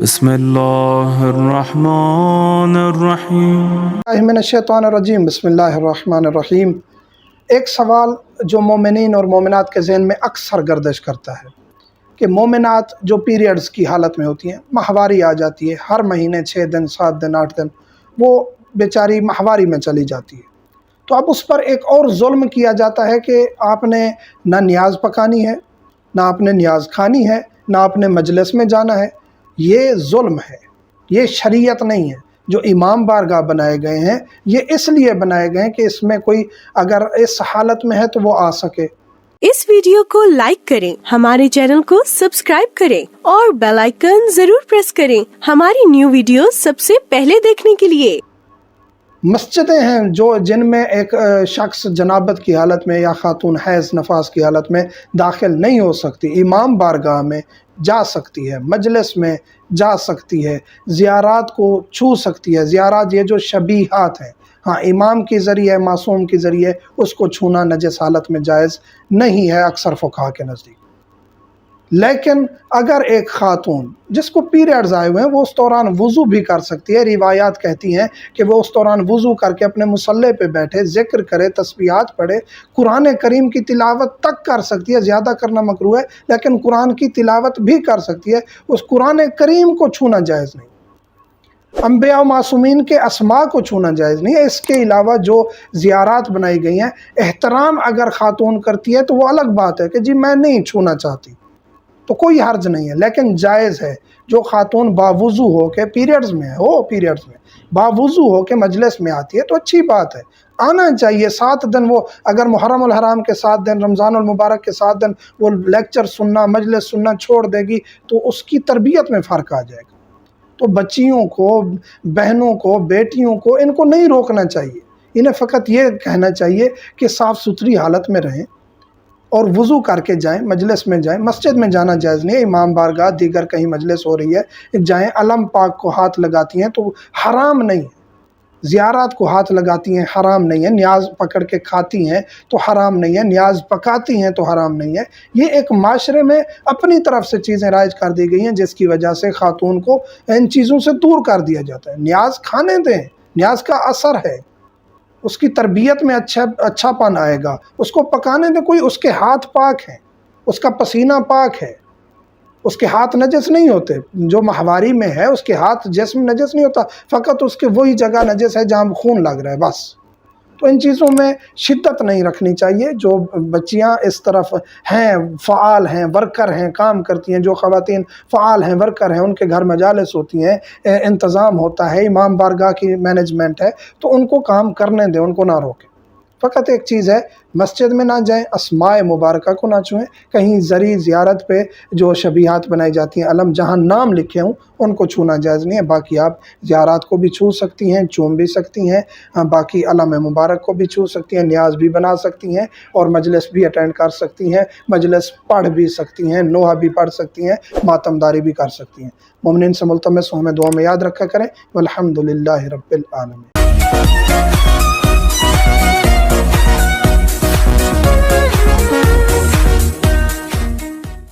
بسم اللہ الرحمن الرحیم मिनश्शैतानिर्रजीम बिस्मिल्लाहिर्रहमानिर्रहीम। एक सवाल जो मोमिनीन और मोमिनात के ज़हन में अक्सर गर्दिश करता है कि मोमिनात जो पीरियड्स की हालत में होती हैं, माहवारी आ जाती है, हर महीने 6 दिन 7 दिन 8 दिन वो बेचारी माहवारी में चली जाती है, तो अब उस पर एक और जुल्म किया जाता है कि आपने ना नियाज़ पकानी है, ना आपने नियाज़ खानी है, ना आपने मजलिस में जाना है। ये जुल्म है, ये शरीयत नहीं है। जो इमाम बारगाह बनाए गए हैं ये इसलिए बनाए गए हैं कि इसमें कोई अगर इस हालत में है तो वो आ सके। इस वीडियो को लाइक करें, हमारे चैनल को सब्सक्राइब करें और बेल आइकन जरूर प्रेस करें हमारी न्यू वीडियो सबसे पहले देखने के लिए। मस्जिदें हैं जो जिनमें एक शख्स जनाबत की हालत में या खातून हैज़ नफास की हालत में दाखिल नहीं हो सकती, इमाम बारगाह में जा सकती है, मजलिस में जा सकती है, ज़ियारात को छू सकती है। ज़ियारात ये जो शबीहात हैं, हाँ इमाम के ज़रिए मासूम के ज़रिए उसको छूना नजस हालत में जायज़ नहीं है अक्सर फ़ुक़हा के नज़दीक। लेकिन अगर एक खातून जिसको पीरियड्स आए हुए हैं वो उस दौरान वज़ू भी कर सकती है, रिवायात कहती हैं कि वो उस दौरान वज़ू करके अपने मुसल्ले पे बैठे ज़िक्र करे, तस्बीहात पढ़े, कुरान करीम की तिलावत तक कर सकती है। ज़्यादा करना मकरूह है लेकिन कुरान की तिलावत भी कर सकती है। उस कुरान करीम को छूना जायज़ नहीं, अम्बिया मासूमीन के अस्मा को छूना जायज़ नहीं है। इसके अलावा जो ज़ियारात बनाई गई हैं, एहतराम अगर ख़ातून करती है तो वो अलग बात है कि जी मैं नहीं छूना चाहती, तो कोई हर्ज नहीं है। लेकिन जायज़ है जो ख़ातून बावुज़ू हो के पीरियड्स में हो, पीरियड्स में बावुज़ू हो के मजलिस में आती है तो अच्छी बात है, आना चाहिए। 7 दिन वो अगर मुहर्रम उल हराम के 7 दिन, रमज़ान उल मुबारक के 7 दिन वो लेक्चर सुनना, मजलिस सुनना छोड़ देगी तो उसकी तरबियत में फ़र्क आ जाएगा। तो बच्चियों को, बहनों को, बेटियों को इनको नहीं रोकना चाहिए। इन्हें फ़कत ये कहना चाहिए कि साफ़ सुथरी हालत में रहें और वज़ू करके जाएं, मजलिस में जाएं। मस्जिद में जाना जायज़ नहीं है, इमाम बारगाह दीगर कहीं मजलिस हो रही है जाएं। अलम पाक को हाथ लगाती हैं तो हराम नहीं है, ज़ियारात को हाथ लगाती हैं हराम नहीं है, न्याज़ पकड़ के खाती हैं तो हराम नहीं है, न्याज़ पकाती हैं तो हराम नहीं है। ये एक माशरे में अपनी तरफ से चीज़ें राइज कर दी गई हैं जिसकी वजह से ख़ातून को इन चीज़ों से दूर कर दिया जाता है। न्याज़ खाने दें, न्याज़ का असर है, उसकी तरबियत में अच्छापन आएगा। उसको पकाने में कोई, उसके हाथ पाक हैं, उसका पसीना पाक है, उसके हाथ नजस नहीं होते। जो माहवारी में है उसके हाथ जिस्म नजस नहीं होता, फ़कत उसके वही जगह नजस है जहाँ खून लग रहा है बस। तो इन चीज़ों में शिद्दत नहीं रखनी चाहिए। जो बच्चियां इस तरफ हैं, फ़आल हैं, वर्कर हैं, काम करती हैं, जो ख़वातीन फ़आल हैं, वर्कर हैं, उनके घर मजालिस होती हैं, इंतज़ाम होता है, इमाम बारगाह की मैनेजमेंट है, तो उनको काम करने दें, उनको ना रोकें। फ़कत एक चीज़ है, मस्जिद में ना जाएं, अस्माए मुबारका को ना छुएं। कहीं ज़री ज़ियारत पे जो शबीहात बनाई जाती हैं, अलम जहाँ नाम लिखे हों उनको छूना जायज़ नहीं है। बाकी आप ज़ियारात को भी छू सकती हैं, चूम भी सकती हैं, बाकी अलम मुबारक को भी छू सकती हैं, न्याज भी बना सकती हैं और मजलिस भी अटेंड कर सकती हैं, मजलिस पढ़ भी सकती हैं, नोहा भी पढ़ सकती हैं, मातमदारी भी कर सकती हैं। मोमिनीन से मुल्तमस हमें दुआ में याद रखा करें। वल्हम्दुलिल्लाहि रब्बिल आलमीन।